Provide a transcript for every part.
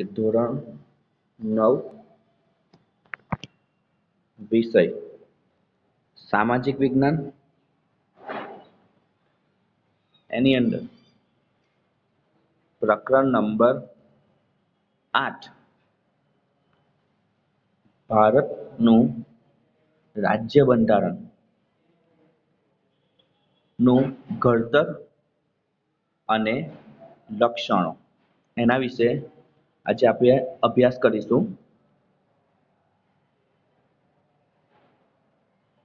કે ધોરણ 9 વિષય સામાજિક વિજ્ઞાન એની અંદર પ્રકરણ નંબર 8 ભારતનું રાજ્ય બંધારણ નું ઘડતર અને લક્ષણો એના વિશે આજે આપણે અભ્યાસ કરીશું.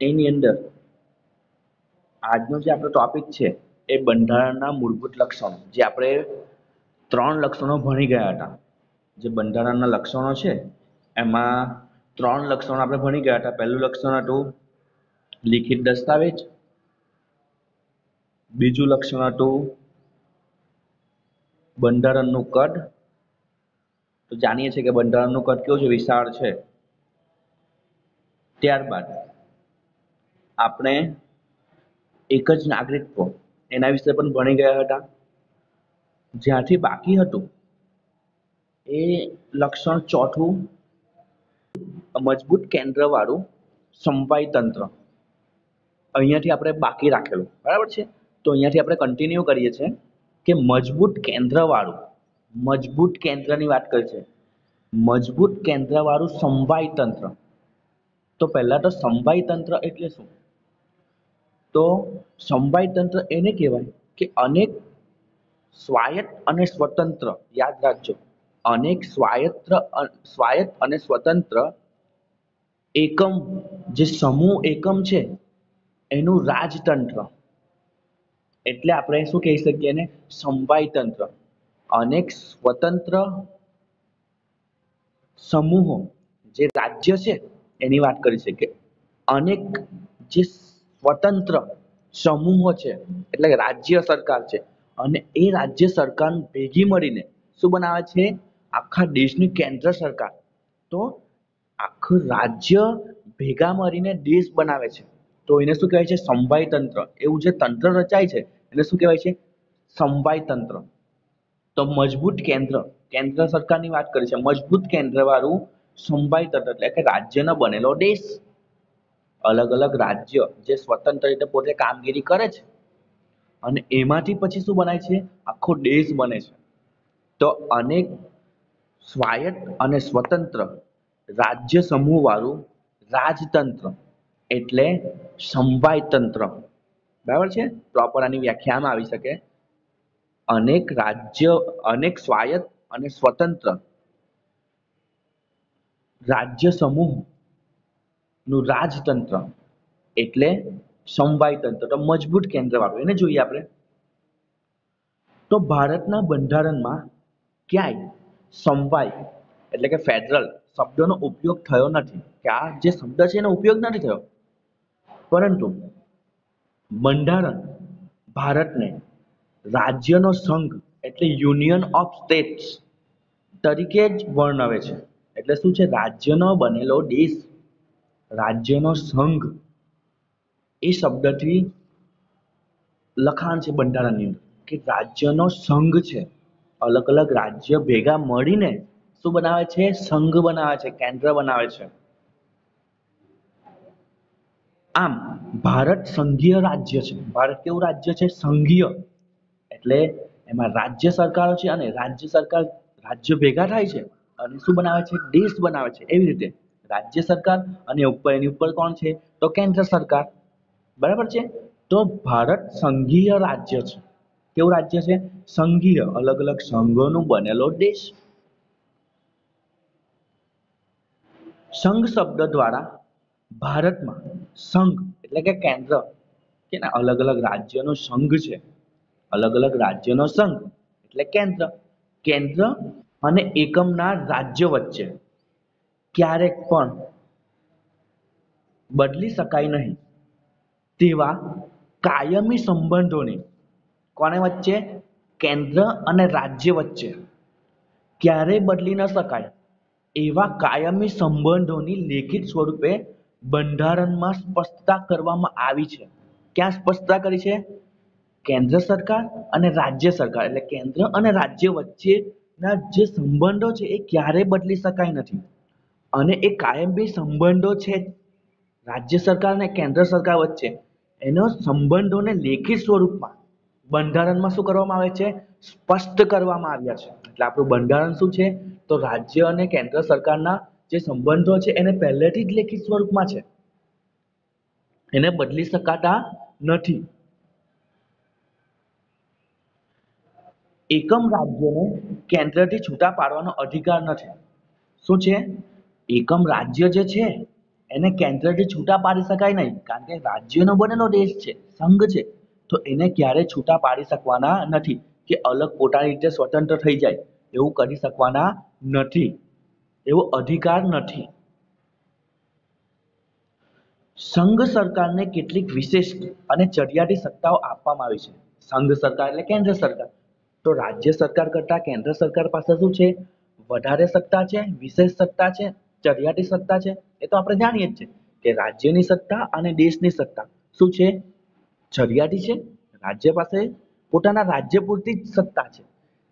એની અંદર આજનો જે આપણો ટોપિક છે એ બંધારણના મૂળભૂત લક્ષણો, જે આપણે 3 લક્ષણો ભણી ગયા હતા. જે બંધારણના લક્ષણો છે એમાં 3 લક્ષણો આપણે ભણી ગયા હતા. પહેલું લક્ષણ હતું લિખિત દસ્તાવેજ, બીજું લક્ષણ હતું બંધારણનું કદ. તો જાણીએ છીએ કે બંધારણનું કદ કેવું છે, વિશાળ છે. ત્યારબાદ આપણે એક જ નાગરિકત્વ એના વિશે પણ ભણી ગયા હતા. જ્યાંથી બાકી હતું એ લક્ષણ ચોથું મજબૂત કેન્દ્રવાળું સમવાય તંત્ર, અહીંયાથી આપણે બાકી રાખેલું, બરાબર છે. તો અહીંયાથી આપણે કન્ટિન્યુ કરીએ છીએ કે મજબૂત કેન્દ્રની વાત કરી છે. મજબૂત કેન્દ્રવાળું સમવાય તંત્ર. તો પહેલા તો સમવાય તંત્ર એટલે શું? તો સમવાય તંત્ર એને કહેવાય કે અનેક સ્વાયત્ત અને સ્વતંત્ર, યાદ રાખજો, અનેક સ્વાયત્ત અને સ્વતંત્ર એકમ, જે સમૂહ એકમ છે એનું રાજતંત્ર. એટલે આપણે શું કહી શકીએ એને? સમવાય તંત્ર. અનેક સ્વતંત્ર સમૂહો, જે રાજ્ય છે એની વાત કરી છે કે અનેક જે સ્વતંત્ર સમૂહો છે એટલે રાજ્ય સરકાર છે, અને એ રાજ્ય સરકાર ભેગી મળીને શું બનાવે છે? આખા દેશની કેન્દ્ર સરકાર. તો આખું રાજ્ય ભેગા મળીને દેશ બનાવે છે. તો એને શું કહેવાય છે? સમવાય તંત્ર. એવું જે તંત્ર રચાય છે એને શું કહેવાય છે? સમવાય તંત્ર. તો મજબૂત કેન્દ્ર સરકારની વાત કરી છે. મજબૂત કેન્દ્રવાળું સમવાય તંત્ર એટલે કે રાજ્યનો બનેલો દેશ. અલગ અલગ રાજ્ય જે સ્વતંત્ર રીતે પોતે કામગીરી કરે છે અને એમાંથી પછી શું બનાય છે? આખો દેશ બને છે. તો અનેક સ્વાયત્ત અને સ્વતંત્ર રાજ્ય સમૂહ વાળું રાજતંત્ર એટલે સમવાય તંત્ર. બરાબર છે. પ્રોપર આની વ્યાખ્યામાં આવી શકે અનેક સ્વાયત્ત અને સ્વતંત્ર રાજ્ય સમૂહ નું રાજતંત્ર એટલે સમવાય તંત્ર. તો મજબૂત કેન્દ્ર વાળું એને જોઈએ આપણે. તો ભારતના બંધારણમાં ક્યાંય સમવાય એટલે કે ફેડરલ શબ્દનો ઉપયોગ થયો નથી. કે આ જે શબ્દ છે એનો ઉપયોગ નથી થયો, પરંતુ બંધારણ ભારતને રાજ્યનો સંઘ એટલે યુનિયન ઓફ સ્ટેટ્સ તરીકે જ વર્ણવે છે. એટલે શું છે? રાજ્યનો બનેલો દેશ, રાજ્યનો સંઘ, એ શબ્દથી લખાણ છે બંધારણની અંદર કે રાજ્યનો સંઘ છે. અલગ અલગ રાજ્ય ભેગા મળીને શું બનાવે છે? સંઘ બનાવે છે, કેન્દ્ર બનાવે છે. આમ ભારત સંઘીય રાજ્ય છે. ભારત કેવું રાજ્ય છે? સંઘીય. એટલે એમાં રાજ્ય સરકારો છે અને રાજ્ય ભેગા થાય છે અને શું બનાવે છે? દેશ બનાવે છે. એવી રીતે રાજ્ય સરકાર અને એની ઉપર કોણ છે? તો કેન્દ્ર સરકાર. બરાબર છે. તો ભારત સંઘીય રાજ્ય છે. કેવું રાજ્ય છે? સંઘીય. અલગ અલગ સંઘોનું બનેલો દેશ. સંઘ શબ્દ દ્વારા ભારતમાં સંઘ એટલે કે કેન્દ્ર, કે અલગ અલગ રાજ્યનો સંઘ છે. અલગ અલગ રાજ્યનો સંઘ એટલે કેન્દ્ર અને એકમના રાજ્ય વચ્ચે ક્યારેક પણ બદલી શકાય નહીં તેવા કાયમી સંબંધોને, કોને વચ્ચે? કેન્દ્ર અને રાજ્ય વચ્ચે ક્યારેય બદલી ન શકાય એવા કાયમી સંબંધોની લેખિત સ્વરૂપે બંધારણમાં સ્પષ્ટતા કરવામાં આવી છે. ક્યાં સ્પષ્ટતા કરી છે? કેન્દ્ર સરકાર અને રાજ્ય સરકાર એટલે કેન્દ્ર અને રાજ્ય વચ્ચે ના જે સંબંધો છે એ ક્યારેય બદલી શકાય નથી અને એ કાયમી સંબંધો છે રાજ્ય સરકાર અને કેન્દ્ર સરકાર વચ્ચે. એનો સંબંધોને લેખિત સ્વરૂપમાં બંધારણમાં શું કરવામાં આવે છે? સ્પષ્ટ કરવામાં આવ્યા છે. એટલે આપણું બંધારણ શું છે? તો રાજ્ય અને કેન્દ્ર સરકારના જે સંબંધો છે એને પહેલેથી જ લેખિત સ્વરૂપમાં છે, એને બદલી શકાતા નથી. એકમ રાજ્યને કેન્દ્રથી છૂટા પાડવાનો અધિકાર નથી. શું છે? એકમ રાજ્ય જે છે એને કેન્દ્રથી છૂટા પાડી શકાય નહીં, કારણ કે રાજ્યનો બનેલો દેશ છે, સંઘ છે, તો એને ક્યારેય છૂટા પાડી શકવાના નથી કે અલગ પોતાની રીતે સ્વતંત્ર થઈ જાય, એવું કરી શકવાના નથી, એવો અધિકાર નથી. સંઘ સરકારને કેટલીક વિશેષ અને ચડિયાતી સત્તાઓ આપવામાં આવી છે. સંઘ સરકાર એટલે કેન્દ્ર સરકાર. તો રાજ્ય સરકાર કરતા કેન્દ્ર સરકાર પાસે શું છે? વધારે સત્તા છે, વિશેષ સત્તા છે, ચડિયાતી સત્તા છે. એ તો આપણે જાણીએ જ છે કે રાજ્યની સત્તા અને દેશની સત્તા શું છે? ચડિયાતી છે. રાજ્ય પાસે પોતાના રાજ્ય પૂરતી જ સત્તા છે,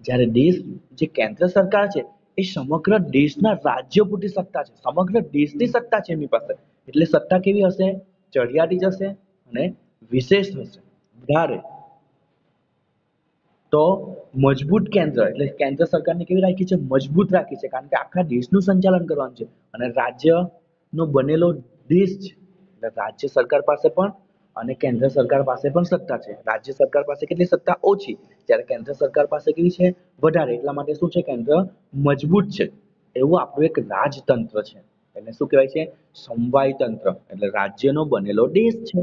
જ્યારે દેશ જે કેન્દ્ર સરકાર છે એ સમગ્ર દેશના રાજ્ય પૂરતી સત્તા છે, સમગ્ર દેશની સત્તા છે એમની પાસે. એટલે સત્તા કેવી હશે? ચડિયાતી જ હશે અને વિશેષ હશે, વધારે. તો મજબૂત કેન્દ્ર એટલે કેન્દ્ર સરકારને કેવી રાખી છે? મજબૂત રાખી છે, કારણ કે આખા દેશનું સંચાલન કરવાનું છે અને રાજ્યનો બનેલો દેશ છે. એટલે રાજ્ય સરકાર પાસે પણ અને કેન્દ્ર સરકાર પાસે પણ સત્તા છે. રાજ્ય સરકાર પાસે કેટલી સત્તા? ઓછી. જ્યારે કેન્દ્ર સરકાર પાસે કેવી છે? વધારે. એટલા માટે શું છે? કેન્દ્ર મજબૂત છે. એવું આપણું એક રાજતંત્ર છે. એને શું કહેવાય છે? સમવાય તંત્ર. એટલે રાજ્યનો બનેલો દેશ છે.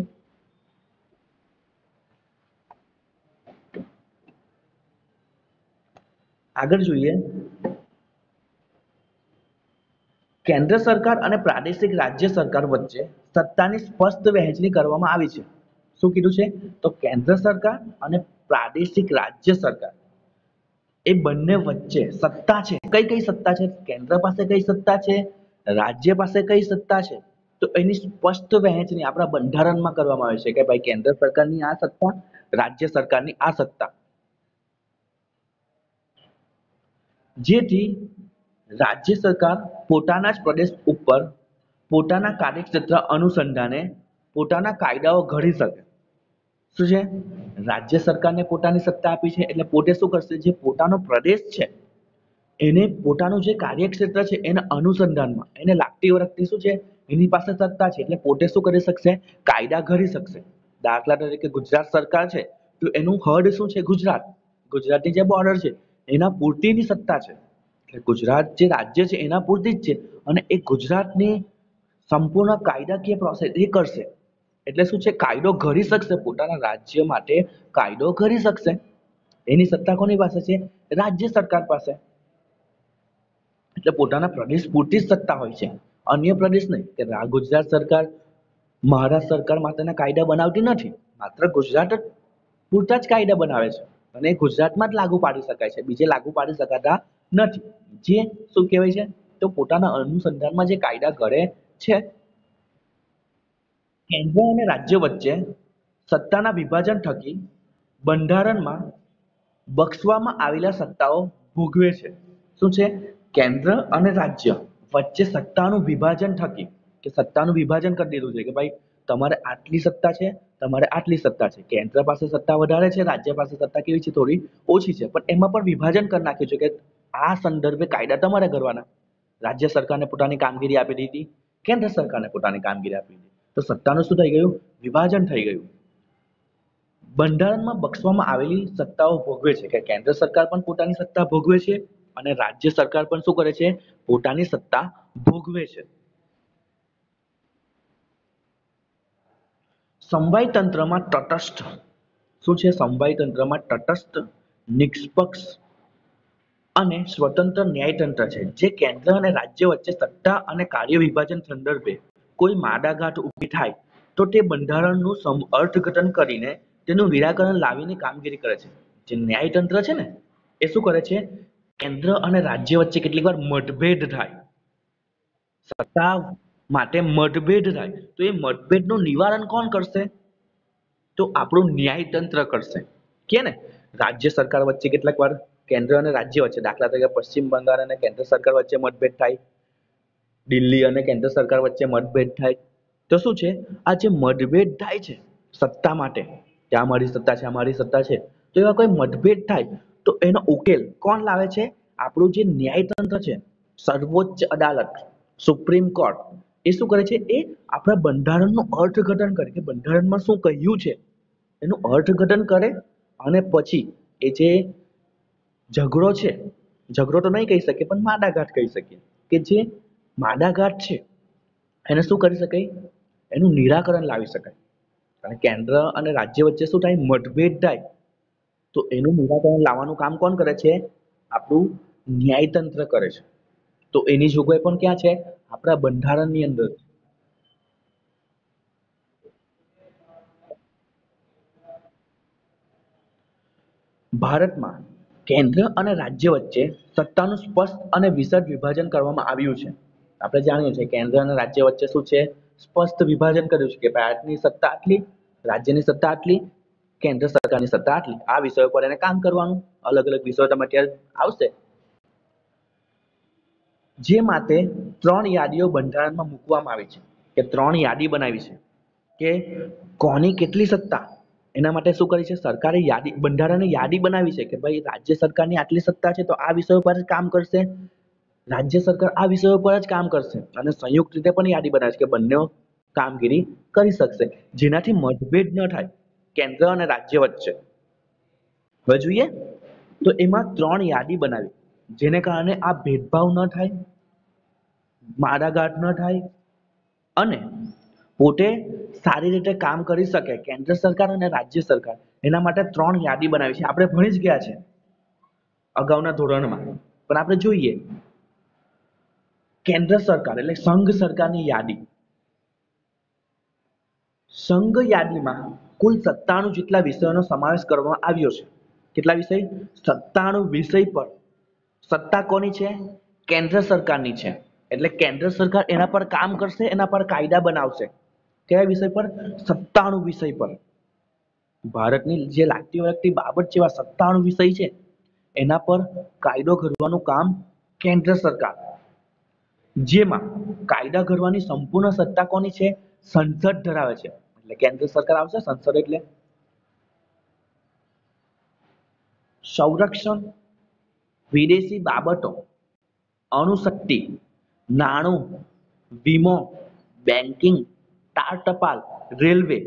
આગળ જોઈએ, કેન્દ્ર સરકાર અને પ્રાદેશિક રાજ્ય સરકાર વચ્ચે સત્તાની સ્પષ્ટ વહેંચણી કરવામાં આવી છે. શું કીધું છે? તો કેન્દ્ર સરકાર અને પ્રાદેશિક રાજ્ય સરકાર એ બંને વચ્ચે સત્તા છે. કઈ કઈ સત્તા છે? કેન્દ્ર પાસે કઈ સત્તા છે? રાજ્ય પાસે કઈ સત્તા છે? તો એની સ્પષ્ટ વહેંચણી આપણા બંધારણમાં કરવામાં આવે છે કે ભાઈ કેન્દ્ર સરકારની આ સત્તા, રાજ્ય સરકારની આ સત્તા. જેથી રાજ્ય સરકાર પોતાના જ પ્રદેશ ઉપર પોતાના કાર્યક્ષેત્ર અનુસંધાને પોતાના કાયદાઓ ઘડી શકે. શું છે? રાજ્ય સરકારને પોતાની સત્તા આપી છે એટલે પોતે શું કરશે? જે પોતાનો પ્રદેશ છે એને પોતાનું જે કાર્યક્ષેત્ર છે એના અનુસંધાનમાં એને લાગતી વળગતી શું છે? એની પાસે સત્તા છે એટલે પોતે શું કરી શકશે? કાયદા ઘડી શકશે. દાખલા તરીકે ગુજરાત સરકાર છે તો એનું હદ શું છે? ગુજરાત. ગુજરાતની જે બોર્ડર છે એના પૂરતીની સત્તા છે. એટલે ગુજરાત જે રાજ્ય છે એના પૂરતી જ છે અને એ ગુજરાતની સંપૂર્ણ કાયદાકીય પ્રોસેસ એ કરશે. એટલે શું છે? કાયદો ઘડી શકશે, પોતાના રાજ્ય માટે કાયદો ઘડી શકશે. એની સત્તા કોની પાસે છે? રાજ્ય સરકાર પાસે. એટલે પોતાના પ્રદેશ પૂરતી જ સત્તા હોય છે, અન્ય પ્રદેશ નહીં. કે ગુજરાત સરકાર મહારાષ્ટ્ર સરકાર માટેના કાયદા બનાવતી નથી, માત્ર ગુજરાત જ પૂરતા જ કાયદા બનાવે છે અને એ ગુજરાતમાં જ લાગુ પાડી શકાય છે, બીજે લાગુ પાડી શકાતા નથી. જે શું કહેવાય છે? તો પોતાના અનુસંધાનમાં જે કાયદા ઘડે છે. કેન્દ્ર અને રાજ્ય વચ્ચે સત્તાના વિભાજન થકી બંધારણમાં બક્ષવામાં આવેલા સત્તાઓ ભોગવે છે. શું છે? કેન્દ્ર અને રાજ્ય વચ્ચે સત્તાનું વિભાજન થકી કે સત્તાનું વિભાજન કરી દીધું છે કે ભાઈ તમારે આટલી સત્તા છે, તમારે આટલી સત્તા છે. કેન્દ્ર પાસે સત્તા વધારે છે, રાજ્ય પાસે સત્તા કેવી છે? થોડી ઓછી છે. પણ એમાં પણ વિભાજન કરી નાખ્યું છે કે આ સંદર્ભે કાયદા તમારે કરવાના. રાજ્ય સરકારને પોતાની કામગીરી આપી દીધી, કેન્દ્ર સરકારને પોતાની કામગીરી આપી દીધી. તો સત્તાનું શું થઈ ગયું? વિભાજન થઈ ગયું. બંધારણમાં બક્ષવામાં આવેલી સત્તાઓ ભોગવે છે કે કેન્દ્ર સરકાર પણ પોતાની સત્તા ભોગવે છે અને રાજ્ય સરકાર પણ શું કરે છે? પોતાની સત્તા ભોગવે છે. સમવાય તંત્રમાં તટસ્થ શું છે? સમવાય તંત્રમાં તટસ્થ, નિષ્પક્ષ અને સ્વતંત્ર ન્યાયતંત્ર છે. જે કેન્દ્ર અને રાજ્ય વચ્ચે સત્તા અને કાર્ય વિભાજન સંદર્ભે કોઈ માડાગાંઠ ઊભી થાય તો તે બંધારણનું અર્થઘટન કરીને તેનું નિરાકરણ લાવીને કામગીરી કરે છે. જે ન્યાયતંત્ર છે ને એ શું કરે છે? કેન્દ્ર અને રાજ્ય વચ્ચે કેટલીક વાર મતભેદ થાય, સત્તા માટે મતભેદ થાય, તો એ મતભેદનું નિવારણ કોણ કરશે? તો આપણું ન્યાયતંત્ર કરશે. કે ને રાજ્ય સરકાર વચ્ચે કેટલાક વાર કેન્દ્ર અને રાજ્ય વચ્ચે, દાખલા તરીકે પશ્ચિમ બંગાળ અને કેન્દ્ર સરકાર વચ્ચે મતભેદ થાય, દિલ્હી અને કેન્દ્ર સરકાર વચ્ચે મતભેદ થાય, તો શું છે, આ જે મતભેદ થાય છે સત્તા માટે, કે આ મારી સત્તા છે, આ મારી સત્તા છે, તો એવા કોઈ મતભેદ થાય તો એનો ઉકેલ કોણ લાવે છે? આપણું જે ન્યાયતંત્ર છે, સર્વોચ્ચ અદાલત, સુપ્રીમ કોર્ટ, એ શું કરે છે? એ આપણા બંધારણનું અર્થઘટન કરે, કે બંધારણમાં શું કહ્યું છે એનું અર્થઘટન કરે, અને પછી એ જે ઝઘડો છે, ઝઘડો તો નહીં કહી શકીએ પણ માડાઘાટ કહી શકીએ, કે જે માડાઘાટ છે એને શું કરી શકાય? એનું નિરાકરણ લાવી શકાય. અને કેન્દ્ર અને રાજ્ય વચ્ચે શું થાય? મતભેદ થાય, તો એનું નિરાકરણ લાવવાનું કામ કોણ કરે છે? આપણું ન્યાયતંત્ર કરે છે. તો એની જોગવાઈ પણ ક્યાં છે? આપણા બંધારણની અંદર. ભારતમાં કેન્દ્ર અને રાજ્ય વચ્ચે સત્તાનું સ્પષ્ટ અને વિશદ વિભાજન કરવામાં આવ્યું છે. આપણે જાણીએ છીએ કેન્દ્ર અને રાજ્ય વચ્ચે શું છે? સ્પષ્ટ વિભાજન કર્યું છે, કે ભારતની સત્તા આટલી, રાજ્યની સત્તા આટલી, કેન્દ્ર સરકારની સત્તા આટલી. આ વિષયો પર એને કામ કરવાનું. અલગ અલગ વિષયો તમે અત્યારે આવશે, જે માટે 3 યાદીઓ બંધારણમાં મૂકવામાં આવી છે, કે 3 યાદી બનાવી છે, કે કોની કેટલી સત્તા. એના માટે શું કરી છે? સરકારે યાદી, બંધારણે યાદી બનાવી છે, કે ભાઈ રાજ્ય સરકારની આટલી સત્તા છે તો આ વિષયો પર જ કામ કરશે, રાજ્ય સરકાર આ વિષયો પર જ કામ કરશે, અને સંયુક્ત રીતે પણ યાદી બનાવે છે કે બંને કામગીરી કરી શકશે, જેનાથી મતભેદ ન થાય કેન્દ્ર અને રાજ્ય વચ્ચે. હવે જોઈએ તો એમાં 3 યાદી બનાવી, જેને કારણે આ ભેદભાવ ન થાય, મારાઘાટ ન થાય, અને પોતે સારી રીતે કામ કરી શકે કેન્દ્ર સરકાર અને રાજ્ય સરકાર. એના માટે 3 યાદી બનાવી છે. આપણે ભણી જ ગયા છે અગાઉના ધોરણમાં, પણ આપણે જોઈએ કેન્દ્ર સરકાર એટલે સંઘ સરકારની યાદી. સંઘ યાદીમાં કુલ 97 વિષયોનો સમાવેશ કરવામાં આવ્યો છે. કેટલા વિષય? 97 વિષય પર. સત્તા કોની છે? કેન્દ્ર સરકારની છે. એટલે કેન્દ્ર સરકાર એના પર કામ કરશે, એના પર કાયદા બનાવશે. કયા વિષય પર? 97 વિષય પર. ભારતની જે લાગતી વળગતી બાબત છે એવા 97 વિષય છે, એના પર કાયદો ઘડવાનું કામ કેન્દ્ર સરકાર. જેમાં કાયદા ઘડવાની સંપૂર્ણ સત્તા કોની છે? સંસદ ધરાવે છે. એટલે કેન્દ્ર સરકાર આવશે, સંસદ એટલે સંરક્ષણ, વિદેશી બાબતો, અણુશક્તિ, નાણું, વીમો, બેન્કિંગ, તાર ટપાલ, રેલવે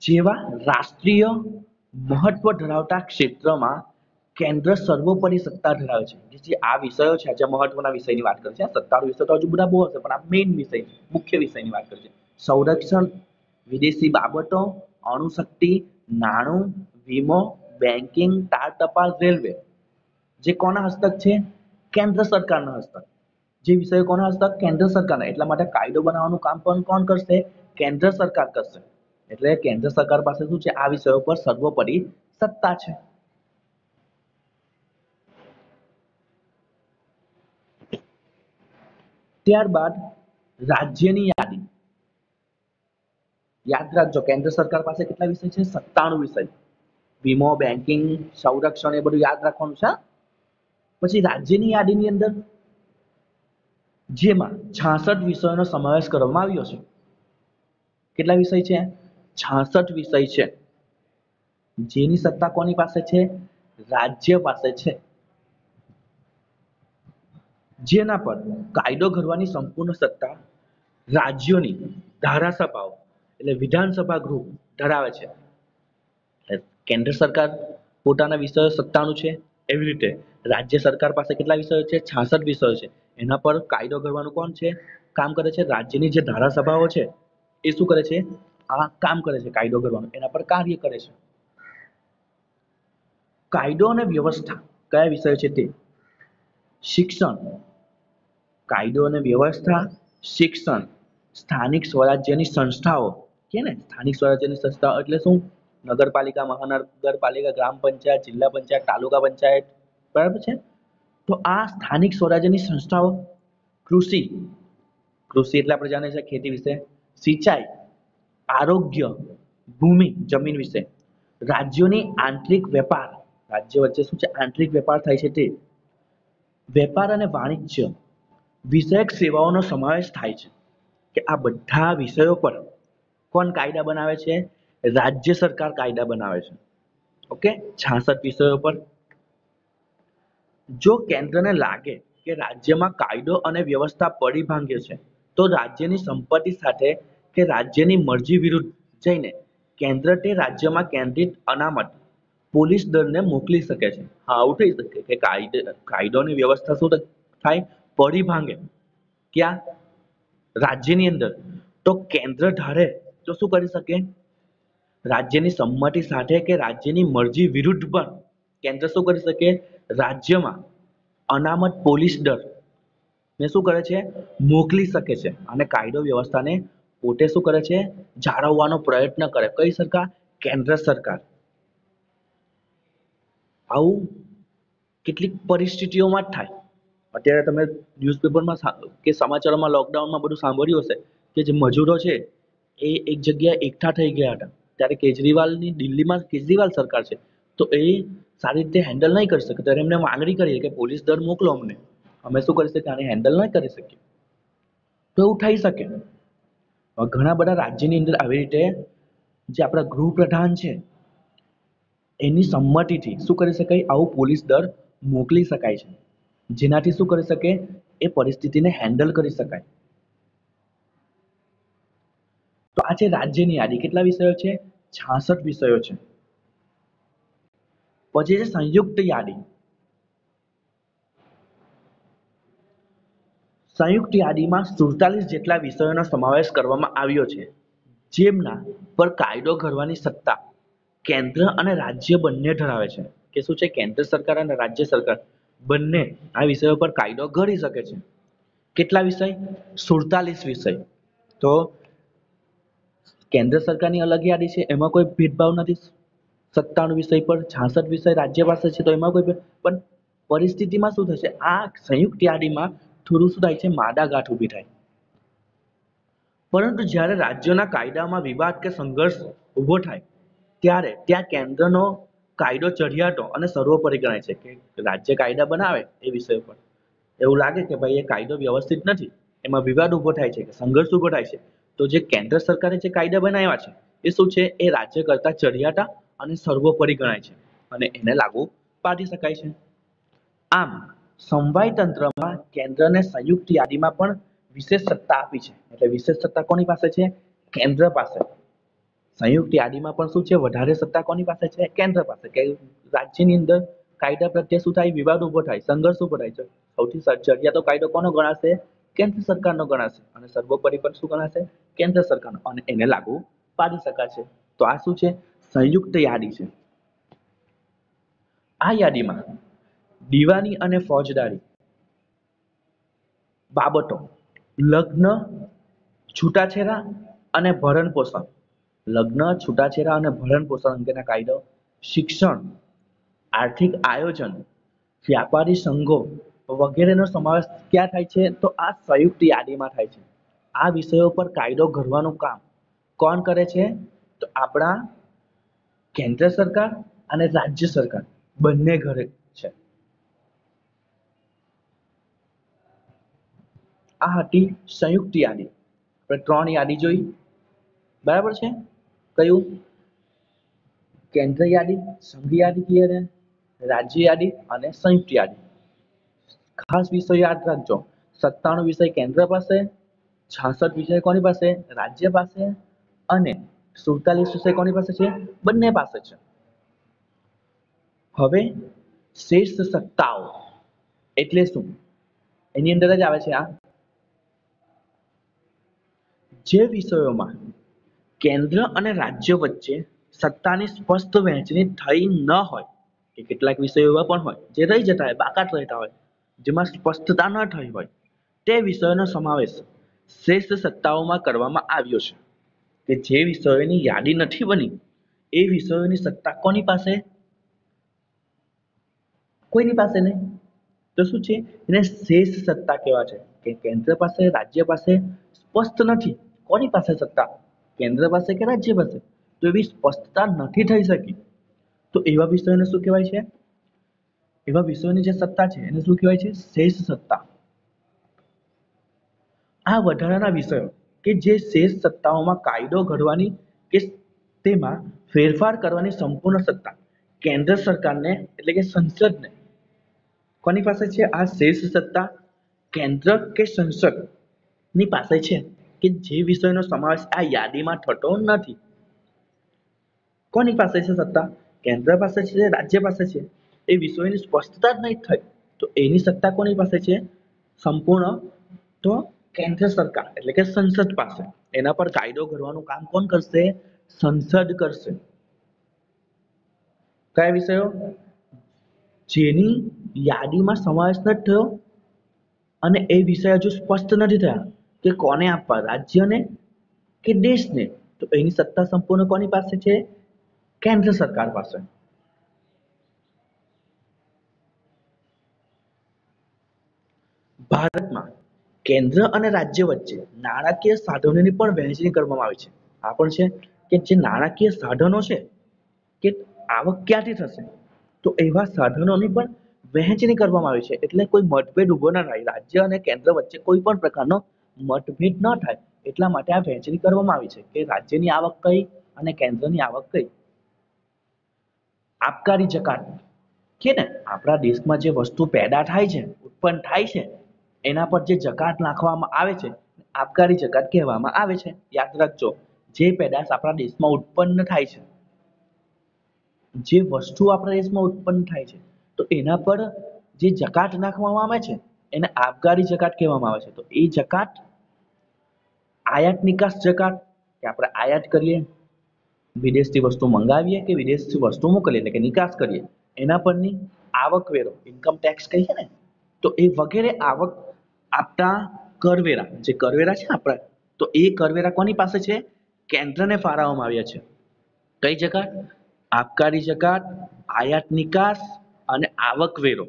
જેવા રાષ્ટ્રીય મહત્વ ધરાવતા ક્ષેત્રમાં કેન્દ્ર સર્વોપરી સત્તા ધરાવે છે. જે આ વિષયો છે, જે મહત્વના વિષયની વાત કરે છે, 97 વિષય તો હજુ બધા બહુ હશે, પણ આ મેઇન વિષય, મુખ્ય વિષયની વાત કરે છે. સંરક્ષણ, વિદેશી બાબતો, અણુશક્તિ, નાણું, વીમો, બેન્કિંગ, તાર ટપાલ, રેલવે જે કોના હસ્તક છે? કેન્દ્ર સરકારના હસ્તક. જે વિષયો કોના હસ્તક? કેન્દ્ર સરકારના. એટલા માટે કાયદો બનાવવાનું કામ પણ કોણ કરશે? કેન્દ્ર સરકાર કરશે. એટલે કેન્દ્ર સરકાર પાસે શું છે? આ વિષયો પર સર્વોપરી સત્તા છે. ત્યારબાદ રાજ્યની યાદી. યાદ રાખજો કેન્દ્ર સરકાર પાસે કેટલા વિષય છે? 97 વિષય. વીમો, બેન્કિંગ, સંરક્ષણ એ બધું યાદ રાખવાનું છે. પછી રાજ્યની યાદીની અંદર જેમાં 66 વિષયોનો સમાવેશ કરવામાં આવ્યો છે. કેટલા વિષય છે? 66 વિષય છે. જેની સત્તા કોની પાસે છે? રાજ્ય પાસે છે. જેના પર કાયદો ઘડવાની સંપૂર્ણ સત્તા રાજ્યોની ધારાસભાઓ એટલે વિધાનસભા ગૃહ ધરાવે છે. કેન્દ્ર સરકાર પોતાના વિષયો 97 છે, એવી રીતે રાજ્ય સરકાર પાસે કેટલા વિષયો છે? 66 વિષયો છે. એના પર કાયદો ઘડવાનું કોણ છે? કામ કરે છે. રાજ્યની જે ધારાસભાઓ છે એ શું કરે છે? આ કામ કરે છે, કાયદો ઘડવાનું, એના પર કાર્ય કરે છે. કાયદો અને વ્યવસ્થા કયા વિષયો છે તે? શિક્ષણ, કાયદો અને વ્યવસ્થા, શિક્ષણ, સ્થાનિક સ્વરાજ્યની સંસ્થાઓ. કે ને સ્થાનિક સ્વરાજ્યની સંસ્થાઓ એટલે શું? નગરપાલિકા, મહાનગરપાલિકા, ગ્રામ પંચાયત, જિલ્લા પંચાયત, તાલુકા પંચાયત. બરાબર છે. તો આ સ્થાનિક સ્વરાજ્યની સંસ્થાઓ. કૃષિ, કૃષિ એટલે આપણે જાણીએ છીએ ખેતી વિશે. સિંચાઈ, આરોગ્ય, ભૂમિ, જમીન વિશે. રાજ્યોની આંતરિક વેપાર, રાજ્ય વચ્ચે શું છે આંતરિક વેપાર થાય છે તે વેપાર અને વાણિજ્ય વિષયક સેવાઓનો સમાવેશ થાય છે કે આ બધા વિષયો પર કોણ કાયદા બનાવે છે? રાજ્ય સરકાર કાયદા બનાવે છે. ઓકે, 66 વિષયો પર જો કેન્દ્રને લાગે કે રાજ્યમાં કાયદો અને વ્યવસ્થા પડી ભાંગે છે તો રાજ્યની સંપત્તિ સાથે કે રાજ્યની મરજી વિરુદ્ધ જઈને કેન્દ્ર તે રાજ્યમાં કેન્દ્રિત અનામત પોલીસ દળને મોકલી શકે છે. હા, આવું થઈ શકે કે કાયદોની વ્યવસ્થા શું થાય? પડી ભાંગે ક્યાં? રાજ્યની અંદર. તો કેન્દ્ર ધારે તો શું કરી શકે? રાજ્યની સંમતિ સાથે કે રાજ્યની મરજી વિરુદ્ધ પણ કેન્દ્ર શું કરી શકે? રાજ્યમાં અનામત પોલીસ દળ ને શું કરે છે? મોકલી શકે છે. અને કાયદો વ્યવસ્થાને પોતે શું કરે છે? જાળવવાનો પ્રયત્ન કરે. કઈ સરકાર? કેન્દ્ર સરકાર. આવું કેટલીક પરિસ્થિતિઓમાં જ થાય. અત્યારે તમે ન્યૂઝપેપરમાં કે સમાચારોમાં લોકડાઉનમાં બધું સાંભળ્યું હશે કે જે મજૂરો છે એ એક જગ્યાએ એકઠા થઈ ગયા હતા. ત્યારે કેજરીવાલની દિલ્હીમાં કેજરીવાલ સરકાર છે તો એ સારી રીતે હેન્ડલ નહીં કરી શકે. ત્યારે એમને માંગણી કરી કે પોલીસ દળ મોકલો અમને, અમે શું કરી શકીએ? આને હેન્ડલ નહીં કરી શકીએ. તો એવું થઈ શકે. ઘણા બધા રાજ્યની અંદર આવી રીતે જે આપણા ગૃહપ્રધાન છે એની સંમતિથી શું કરી શકાય? આવું પોલીસ દળ મોકલી શકાય છે. જેનાથી શું કરી શકે? એ પરિસ્થિતિને હેન્ડલ કરી શકાય. તો આ છે રાજ્યની યાદી. કેટલા વિષયો છે? 66 વિષયો છે. પછી છે સંયુક્ત યાદી. સંયુક્ત યાદીમાં 47 જેટલા વિષયોનો સમાવેશ કરવામાં આવ્યો છે જેમના પર કાયદો ઘડવાની સત્તા કેન્દ્ર અને રાજ્ય બંને ધરાવે છે. કે શું છે? કેન્દ્ર સરકાર અને રાજ્ય સરકાર બંને આ વિષયો પર કાયદો ઘડી શકે છે. કેટલા વિષય? 47 વિષય. તો કેન્દ્ર સરકારની અલગ યાદી છે, એમાં કોઈ ભેદભાવ નથી. 97 વિષય પર 66 વિષય રાજ્ય પાસે છે તો એમાં કોઈ પણ પરિસ્થિતિમાં શું થશે? આ સંયુક્ત યાદીમાં થોડું શું થાય છે? માડાગાંઠ ઊભી થાય. પરંતુ જ્યારે રાજ્યોના કાયદામાં વિવાદ કે સંઘર્ષ ઊભો થાય ત્યારે ત્યાં કેન્દ્રનો કાયદો ચઢિયાતો અને સર્વોપરી ગણાય છે. કે રાજ્ય કાયદા બનાવે એ વિષય પર એવું લાગે કે ભાઈ એ કાયદો વ્યવસ્થિત નથી, એમાં વિવાદ ઊભો થાય છે કે સંઘર્ષ ઊભો થાય છે તો જે કેન્દ્ર સરકારે જે કાયદા બનાવ્યા છે એ શું છે? એ રાજ્ય કરતા ચઢિયાતા અને સર્વોપરી ગણાય છે અને એને લાગુ પાડી શકાય છે. આમ સમવાય તંત્રમાં કેન્દ્રને સંયુક્ત યાદીમાં પણ વિશેષ સત્તા આપી છે. એટલે વિશેષ સત્તા કોની પાસે છે? કેન્દ્ર પાસે. સંયુક્ત યાદીમાં પણ શું છે? વધારે સત્તા કોની પાસે છે? કેન્દ્ર પાસે. કે રાજ્યની અંદર કાયદા પ્રત્યે શું થાય? વિવાદ ઉભો થાય, સંઘર્ષ ઉભો થાય છે. સૌથી ચડિયાતો કાયદો કોનો ગણાશે? કેન્દ્ર સરકારનો ગણાશે. અને સર્વોપરી પણ શું ગણાશે? કેન્દ્ર સરકારનો. અને એને લાગુ પાડી શકાશે. તો આ શું છે? સંયુક્ત યાદી છે. આ યાદીમાં દીવાની અને ફોજદારી બાબતો, લગ્ન, છૂટાછેડા અને ભરણપોષણ, લગ્ન, છૂટાછેડા અને ભરણપોષણ અંગેના કાયદો, શિક્ષણ, આર્થિક આયોજન, વ્યાપારી સંઘો વગેરેનો સમાવેશ ક્યાં થાય છે? તો આ સંયુક્ત યાદીમાં થાય છે. આ વિષયો પર કાયદો ઘડવાનું કામ કોણ કરે છે? તો આપણા કેન્દ્ર સરકાર અને રાજ્ય સરકાર બંને ઘરે છે. આ હતી સંયુક્ત યાદી. આપણે 3 યાદી જોઈ, બરાબર છે? કયું? કેન્દ્ર યાદી, સંઘ યાદી ક્લિયર છે, રાજ્ય યાદી અને સંયુક્ત યાદી. ખાસ વિષય યાદ રાખજો. 97 વિષય કેન્દ્ર પાસે, 66 વિષય કોની પાસે? રાજ્ય પાસે. અને 47 વિષય કોની પાસે છે? બંને પાસે છે. હવે શ્રેષ્ઠ સત્તાઓ એટલે શું? એની અંદર જ આવે છે આ જે વિષયોમાં કેન્દ્ર અને રાજ્ય વચ્ચે સત્તાની સ્પષ્ટ વહેંચણી થઈ ન હોય કે કેટલાક વિષયો એવા પણ હોય જે રહી જતા હોય, બાકાત રહેતા હોય, જેમાં સ્પષ્ટતા ન થઈ હોય તે વિષયોનો સમાવેશ શ્રેષ્ઠ સત્તાઓમાં કરવામાં આવ્યો છે. કે જે વિષયોની યાદી નથી બની એ વિષયોની સત્તા કોની પાસે? કોઈની પાસે નહીં. તો શું છે? એને શેષ સત્તા કહેવાય છે. કે કેન્દ્ર પાસે, રાજ્ય પાસે સ્પષ્ટ નથી કોની પાસે સત્તા, કેન્દ્ર પાસે કે રાજ્ય પાસે. તો એવી સ્પષ્ટતા નથી થઈ શકી તો એવા વિષયોને શું કહેવાય છે? એવા વિષયોની જે સત્તા છે એને શું કહેવાય છે? શેષ સત્તા. આ વધારાના વિષયો કે જે શેષ સત્તાઓમાં કાયદો ઘડવાની કે તેમાં ફેરફાર કરવાની સંપૂર્ણ સત્તા કેન્દ્ર સરકારને એટલે કે સંસદને. કોની પાસે છે આ શેષ સત્તા? કેન્દ્ર કે સંસદ ની પાસે છે કે જે વિષયનો સમાવેશ આ યાદીમાં થતો નથી. કોની પાસે છે સત્તા? કેન્દ્ર પાસે છે, રાજ્ય પાસે છે. એ વિષયોની સ્પષ્ટતા જ નહીં થઈ તો એની સત્તા કોની પાસે છે? સંપૂર્ણ. તો કેન્દ્ર સરકાર એટલે કે સંસદ પાસે. એના પર કાયદો ઘડવાનું કામ કોણ કરશે? સંસદ કરશે. કયા વિષયો? જેની યાદીમાં સમાવેશ નથી થયો અને એ વિષય હજુ સ્પષ્ટ નથી થયા કે કોને આપવા, રાજ્યને કે દેશને, તો એની સત્તા સંપૂર્ણ કોની પાસે છે? કેન્દ્ર સરકાર પાસે. ભારતમાં કેન્દ્ર અને રાજ્ય વચ્ચે નાણાકીય સાધનોની પણ વહેંચણી કરવામાં આવી છે. આ પણ છે કે જે નાણાકીય સાધનો છે કે આવક ક્યાંથી થશે તો એવા સાધનોની પણ વહેંચણી કરવામાં આવી છે. એટલે કોઈ મતભેદ ઉભો ના થાય, રાજ્ય અને કેન્દ્ર વચ્ચે કોઈ પણ પ્રકારનો મતભેદ ન થાય એટલા માટે આ વહેંચણી કરવામાં આવી છે કે રાજ્યની આવક કઈ અને કેન્દ્રની આવક કઈ. આબકારી જકાત કે ને આપણા દેશમાં જે વસ્તુ પેદા થાય છે, ઉત્પન્ન થાય છે, એના પર જે જકાત નાખવામાં આવે છે આબકારી જકાત કહેવામાં આવે છે. યાદ રાખજો, જે પેદાશ આપણા દેશમાં ઉત્પન્ન થાય છે, જે વસ્તુ આપણા દેશમાં ઉત્પન્ન થાય છે તો એના પર જે જકાત નાખવામાં આવે છે એને આબકારી જકાત કહેવામાં આવે છે. તો એ જકાત આયાત નિકાસ જકાત કે આપણે આયાત કરીએ, વિદેશથી વસ્તુ મંગાવીએ કે વિદેશથી વસ્તુ મોકલીએ એટલે કે નિકાસ કરીએ, એના પરની આવકવેરો, ઇન્કમ ટેક્સ કહીએ ને, તો એ વગેરે આવક આપતા કરવેરા, જે કરવેરા છે આપણા, તો એ કરવેરા કોની પાસે છે? કેન્દ્રને ફાળવવામાં આવ્યા છે. કઈ જકાત? આબકારી જકાત, આયાત નિકાસ અને આવકવેરો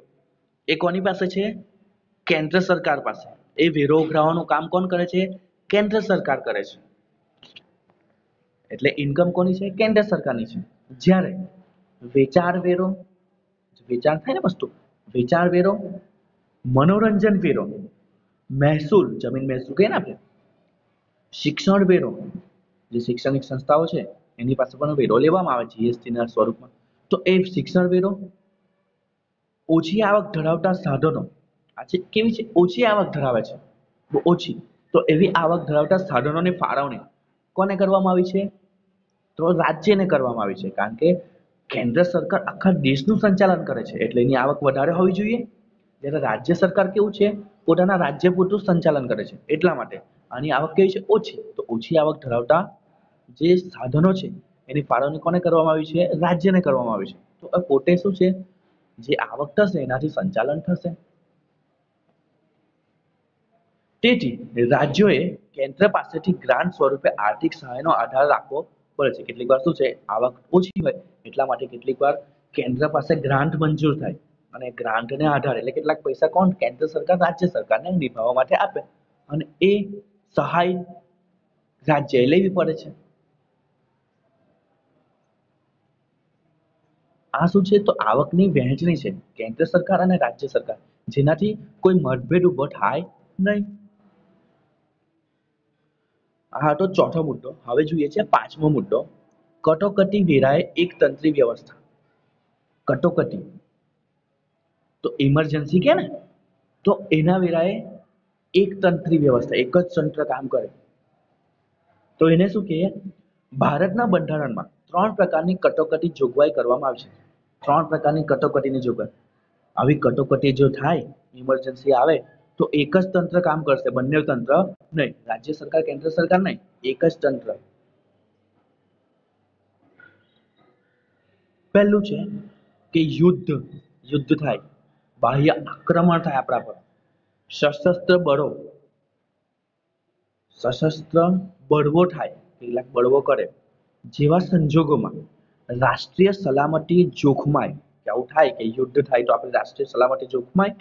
એ કોની પાસે છે? કેન્દ્ર સરકાર પાસે. એ વેરો ઉઘરાવવાનું કામ કોણ કરે છે? કેન્દ્ર સરકાર કરે છે. એટલે ઇન્કમ કોની છે? કેન્દ્ર સરકારની છે. જ્યારે વેચાણ વેરો, વેચાણ થાય ને વસ્તુ, વેચાણ વેરો, મનોરંજન વેરો, મહેસૂલ, જમીન મહેસૂલ કહીએ ને આપણે, શિક્ષણ વેરો, જે શૈક્ષણિક સંસ્થાઓ છે એની પાસે પણ વેરો લેવામાં આવે જીએસટી ના સ્વરૂપમાં. તો એ શિક્ષણ વેરો, ઓછી આવક ધરાવતા સાધનો, આજે કેવી છે? ઓછી આવક ધરાવે છે, બહુ ઓછી, તો એવી આવક ધરાવતા સાધનોની ફાળવણી કોને કરવામાં આવી છે? તો રાજ્યને કરવામાં આવી છે. કારણ કે કેન્દ્ર સરકાર આખા દેશનું સંચાલન કરે છે એટલે એની આવક વધારે હોવી જોઈએ. જ્યારે રાજ્ય સરકાર કેવું છે? પોતાના રાજ્ય પૂરતું સંચાલન કરે છે એટલા માટે આની આવક કેવી છે? ઓછી. તો ઓછી આવક ધરાવતા જે સાધનો છે એની ફાળવણી કોને કરવામાં આવી છે? રાજ્યને કરવામાં આવી છે. તો આ પોતે શું છે? જે આવક થશે એનાથી સંચાલન થશે. તેથી રાજ્યોએ કેન્દ્ર પાસેથી ગ્રાન્ટ સ્વરૂપે આર્થિક સહાયનો આધાર રાખવો પડે છે. કેટલીક વાર શું છે? આવક ઓછી હોય એટલા માટે કેટલીક વાર કેન્દ્ર પાસે ગ્રાન્ટ મંજૂર થાય અને ગ્રાન્ટને આધારે એટલે કેટલાક પૈસા કોણ? કેન્દ્ર સરકાર રાજ્ય સરકારને નિભાવવા માટે આપે અને એ સહાય રાજ્યએ લેવી પડે છે. આ શું છે? તો આવકની વહેંચણી છે કેન્દ્ર સરકાર અને રાજ્ય સરકાર, જેનાથી કોઈ મતભેદ ઉભો થાય નહીં. હા, તો ચોથો મુદ્દો. હવે જોઈએ છે પાંચમો મુદ્દો, કટોકટી વેરાએ એક તંત્રી વ્યવસ્થા. કટોકટી તો ઇમરજન્સી કે ને, તો એના વેરાએ એક તંત્રી વ્યવસ્થા, એક જ તંત્ર કામ કરે. તો એને શું કહીએ? ભારતના બંધારણમાં ત્રણ પ્રકારની કટોકટી જોગવાઈ કરવામાં આવી છે. ત્રણ પ્રકારની કટોકટીની જોગવાઈ. આવી કટોકટી જો થાય, ઇમરજન્સી આવે તો એક જ તંત્ર કામ કરશે, બંને તંત્ર નહીં. રાજ્ય સરકાર, કેન્દ્ર સરકાર નહીં, એક જ તંત્ર. પહેલું છે કે યુદ્ધ. યુદ્ધ થાય, બાહ્ય આક્રમણ થાય આપણા પર, સશસ્ત્ર બળો, સશસ્ત્ર બળવો થાય, કેટલાક બળવો કરે, જેવા સંજોગોમાં રાષ્ટ્રીય સલામતી જોખમાય. કે આવું થાય કે યુદ્ધ થાય તો આપણી રાષ્ટ્રીય સલામતી જોખમાય,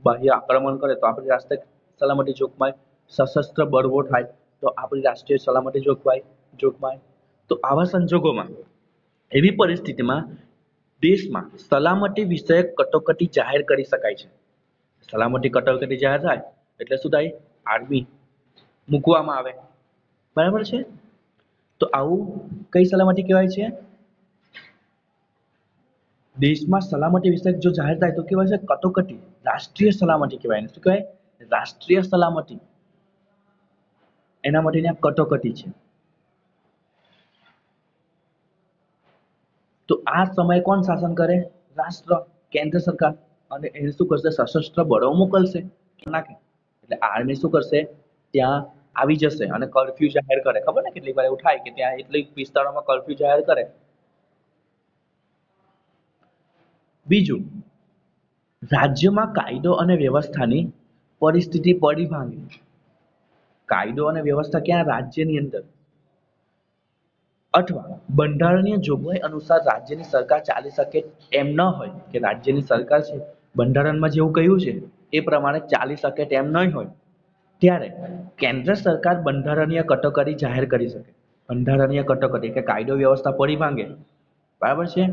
બાહ્ય આક્રમણ કરે તો આપણી રાષ્ટ્રીય સલામતી જોખમાય, સશસ્ત્ર બળવો થાય તો આપણી રાષ્ટ્રીય સલામતી જોખમાય. તો આવા સંજોગોમાં, એવી પરિસ્થિતિમાં દેશમાં સલામતી વિષયક કટોકટી જાહેર કરી શકાય છે. સલામતી કટોકટી જાહેર થાય એટલે શું થાય? આર્મી મૂકવામાં આવે. બરાબર છે. તો આવું કઈ સલામતી કહેવાય છે? દેશમાં સલામતી વિષયક જો જાહેર થાય તો કહેવાય છે કટોકટી. રાષ્ટ્રીય સલામતી કહેવાય. શું કહેવાય? રાષ્ટ્રીય સલામતી. એના માટેની આ કટોકટી છે. તો આ સમયે કોણ શાસન કરે? રાષ્ટ્ર, કેન્દ્ર સરકાર. અને એને શું કરશે? સશસ્ત્ર બળો મોકલશે. નાખે એટલે આર્મી શું કરશે? ત્યાં આવી જશે અને કર્ફ્યુ જાહેર કરે. ખબર ને કેટલીક વાર એવું થાય કે ત્યાં એટલીક વિસ્તારોમાં કર્ફ્યુ જાહેર કરે. બીજું, રાજ્યમાં કાયદો અને વ્યવસ્થાની પરિસ્થિતિ પડી ભાંગે. કાયદો અને વ્યવસ્થા ક્યાં? રાજ્યની અંદર. અથવા બંધારણીય જોગવાઈ અનુસાર રાજ્યની સરકાર ચાલી શકે એમ ન હોય, કે રાજ્યની સરકાર છે બંધારણમાં જેવું કહ્યું છે એ પ્રમાણે ચાલી શકે તેમ નહીં હોય, ત્યારે કેન્દ્ર સરકાર બંધારણીય કટોકટી જાહેર કરી શકે. બંધારણીય કટોકટી કે કાયદો વ્યવસ્થા પડી ભાંગે. બરાબર છે.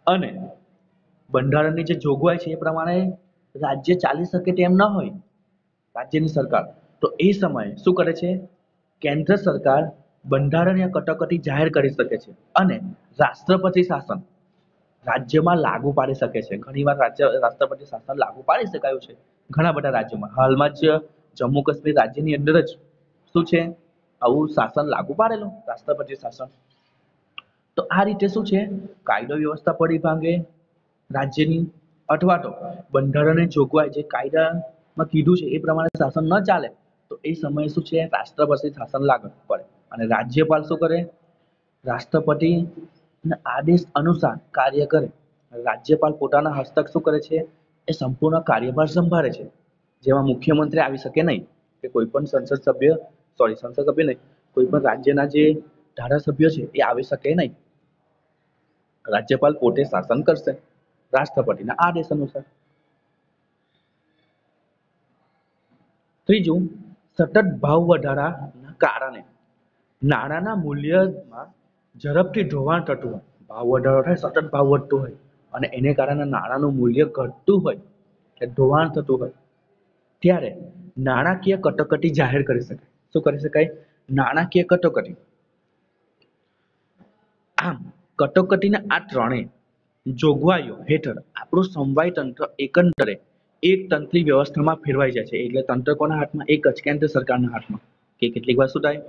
અને બંધારણની જે જોગવાઈ છે એ પ્રમાણે રાજ્ય ચાલી શકે તેમ ન હોય રાજ્યની સરકાર, તો એ સમયે શું કરે છે? કેન્દ્ર સરકાર બંધારણીય કટોકટી જાહેર કરી શકે છે અને રાષ્ટ્રપતિ શાસન રાજ્યમાં લાગુ પાડી શકે છે. ઘણીવાર રાષ્ટ્રપતિ શાસન લાગુ પાડી શકાયું છે ઘણા બધા રાજ્યોમાં. હાલમાં જ જમ્મુ કાશ્મીર રાજ્યની અંદર જ શું છે? આવું શાસન લાગુ પાડેલું, રાષ્ટ્રપતિ શાસન. તો આ રીતે શું છે? કાયદો વ્યવસ્થા પડી ભાંગે રાજ્યની, અથવા તો બંધારણની જોગવાઈ જે કાયદામાં કીધું છે એ પ્રમાણે શાસન ન ચાલે તો એ સમયે શું છે? રાષ્ટ્રપતિ શાસન લાગુ પડે. અને રાજ્યપાલ શું કરે? રાષ્ટ્રપતિના આદેશ અનુસાર કાર્ય કરે. રાજ્યપાલ પોતાના હસ્તક શું કરે છે? એ સંપૂર્ણ કાર્યભાર સંભાળે છે. જેમાં મુખ્યમંત્રી આવી શકે નહીં, કે કોઈ પણ સંસદ સભ્ય નહીં, કોઈ પણ રાજ્યના જે ધારાસભ્યો છે એ આવી શકે નહીં. રાજ્યપાલ પોતે શાસન કરશે રાષ્ટ્રપતિના આદેશ અનુસાર. ત્રીજું, સતત ભાવ વધારાના કારણે નાણાંના મૂલ્યમાં ઝડપથી ધોવાણ થતું હોય. ભાવ વધારો થાય, સતત ભાવ વધતો હોય અને એને કારણે નાણાંનું મૂલ્ય ઘટતું હોય, કે ધોવાણ થતું હોય, ત્યારે નાણાકીય કટોકટી જાહેર કરી શકાય. શું કરી શકાય? નાણાકીય કટોકટી. આમ કટોકટીના આ ત્રણેય જોગવાઈઓ હેઠળ આપણું સમવાય તંત્ર એકંદરે એક તંત્રી વ્યવસ્થામાં ફેરવાઈ જાય છે. એટલે તંત્ર કોના હાથમાં? એક જ કેન્દ્ર સરકારના હાથમાં. કે કેટલીક વાર શું થાય?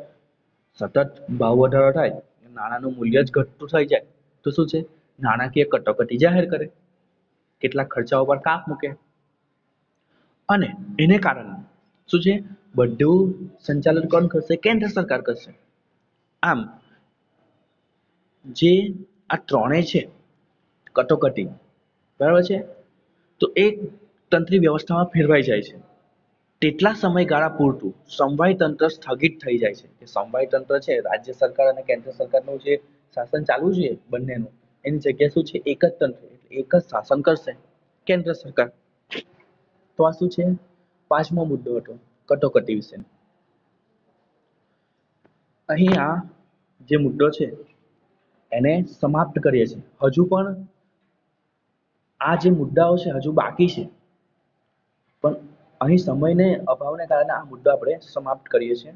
સતત ભાવ વધારો થાય, નાણાંનું મૂલ્ય જ ઘટતું થઈ જાય તો શું છે? નાણાકીય કટોકટી જાહેર કરે, કેટલાક ખર્ચાઓ પર કાપ મૂકે અને એને કારણે શું છે? બધું સંચાલન કોણ કરશે? કેન્દ્ર સરકાર કરશે. આમ જે આ ત્રણેય છે કટોકટી, બરાબર છે, તો એક તંત્રી વ્યવસ્થામાં ફેરવાઈ જાય છે. તેટલા સમયગાળા પૂરતું સમવાય તંત્ર સ્થગિત થઈ જાય છે. કે સમવાય તંત્ર છે રાજ્ય સરકાર અને કેન્દ્ર સરકારનું જે શાસન ચાલવું જોઈએ બંનેનું, એની જગ્યાએ શું છે? એક જ તંત્ર, એક જ શાસન કરશે કેન્દ્ર સરકાર. તો આ શું છે? પાંચમો મુદ્દો હતો કટોકટી વિશે. અહીં આ જે મુદ્દો છે એને સમાપ્ત કરીએ છીએ. હજુ પણ આ જે મુદ્દાઓ છે હજુ બાકી છે, પણ અહીં સમયને અભાવને કારણે આ મુદ્દો આપણે સમાપ્ત કરીએ છીએ.